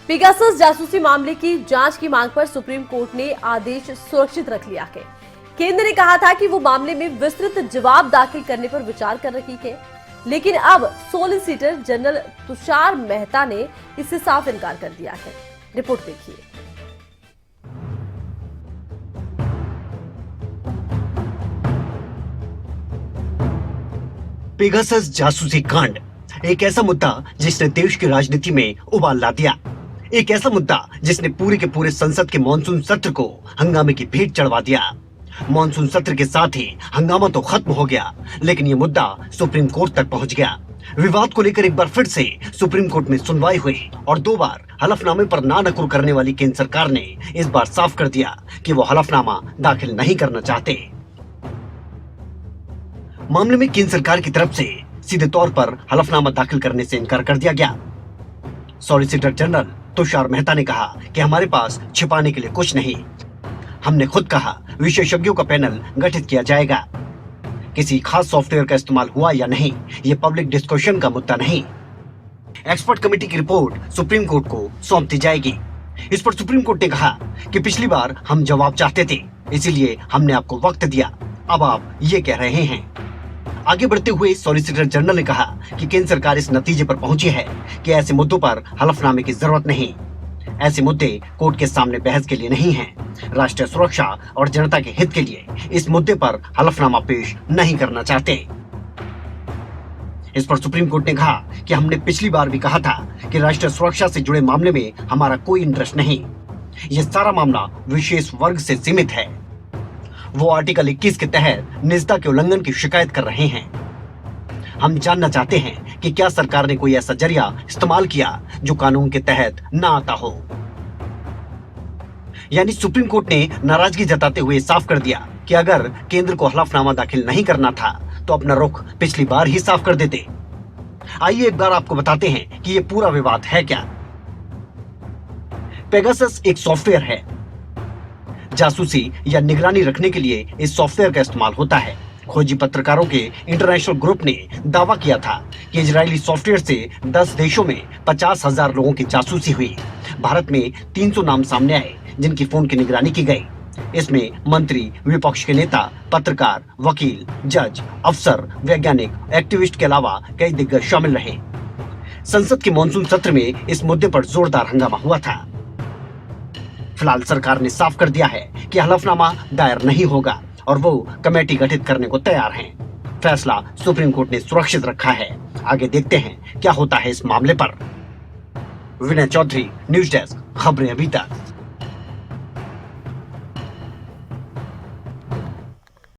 Pegasus जासूसी मामले की जांच की मांग पर सुप्रीम कोर्ट ने आदेश सुरक्षित रख लिया है। केंद्र ने कहा था कि वो मामले में विस्तृत जवाब दाखिल करने पर विचार कर रही है, लेकिन अब सॉलिसिटर जनरल तुषार मेहता ने इससे साफ इनकार कर दिया है। रिपोर्ट देखिए। पेगासस जासूसी कांड एक ऐसा मुद्दा जिसने देश की राजनीति में उबाल ला दिया। एक ऐसा मुद्दा जिसने पूरे के पूरे संसद के मॉनसून सत्र को हंगामे की भेंट चढ़वा दिया। मॉनसून सत्र के साथ ही हंगामा तो खत्म हो गया, लेकिन ये मुद्दा सुप्रीम कोर्ट तक पहुंच गया। विवाद को लेकर एक बार फिर से सुप्रीम कोर्ट में सुनवाई हुई और 2 बार हलफनामे पर ना नकुर करने वाली केंद्र सरकार ने इस बार साफ कर दिया कि वो हलफनामा दाखिल नहीं करना चाहते। मामले में केंद्र सरकार की तरफ से सीधे तौर पर हलफनामा दाखिल करने से इनकार कर दिया गया। सॉलिसिटर जनरल तुषार मेहता ने कहा कि हमारे पास छिपाने के लिए कुछ नहीं। हमने खुद कहा विशेषज्ञों का पैनल गठित किया जाएगा। किसी खास सॉफ्टवेयर का इस्तेमाल हुआ या नहीं, ये पब्लिक डिस्कशन का मुद्दा नहीं। एक्सपर्ट कमेटी की रिपोर्ट सुप्रीम कोर्ट को सौंप दी जाएगी। इस पर सुप्रीम कोर्ट ने कहा कि पिछली बार हम जवाब चाहते थे, इसीलिए हमने आपको वक्त दिया, अब आप ये कह रहे हैं। आगे बढ़ते हुए सॉलिसिटर जनरल ने कहा कि केंद्र सरकार इस नतीजे पर पहुंची है कि ऐसे मुद्दों पर हलफनामे की जरूरत नहीं। ऐसे मुद्दे कोर्ट के सामने बहस के लिए नहीं हैं। राष्ट्रीय सुरक्षा और जनता के हित के लिए इस मुद्दे पर हलफनामा पेश नहीं करना चाहते। इस पर सुप्रीम कोर्ट ने कहा कि हमने पिछली बार भी कहा था कि राष्ट्रीय सुरक्षा से जुड़े मामले में हमारा कोई इंटरेस्ट नहीं। ये सारा मामला विशेष वर्ग से सीमित है। वो आर्टिकल 21 के तहत निजता के उल्लंघन की शिकायत कर रहे हैं। हम जानना चाहते हैं कि क्या सरकार ने कोई ऐसा जरिया इस्तेमाल किया जो कानून के तहत ना आता हो। यानी सुप्रीम कोर्ट ने नाराजगी जताते हुए साफ कर दिया कि अगर केंद्र को हलफनामा दाखिल नहीं करना था तो अपना रुख पिछली बार ही साफ कर देते। आइए एक बार आपको बताते हैं कि ये पूरा विवाद है क्या। पेगासस एक सॉफ्टवेयर है। जासूसी या निगरानी रखने के लिए इस सॉफ्टवेयर का इस्तेमाल होता है। खोजी पत्रकारों के इंटरनेशनल ग्रुप ने दावा किया था कि इजरायली सॉफ्टवेयर से 10 देशों में 50,000 लोगों की जासूसी हुई। भारत में 300 नाम सामने आए जिनकी फोन की निगरानी की गई। इसमें मंत्री, विपक्ष के नेता, पत्रकार, वकील, जज, अफसर, वैज्ञानिक, एक्टिविस्ट के अलावा कई दिग्गज शामिल रहे। संसद के मॉनसून सत्र में इस मुद्दे पर जोरदार हंगामा हुआ था। फिलहाल सरकार ने साफ कर दिया है कि हलफनामा दायर नहीं होगा और वो कमेटी गठित करने को तैयार हैं। फैसला सुप्रीम कोर्ट ने सुरक्षित रखा है। आगे देखते हैं क्या होता है इस मामले पर। विनय चौधरी, न्यूज डेस्क, खबरें अभी तक।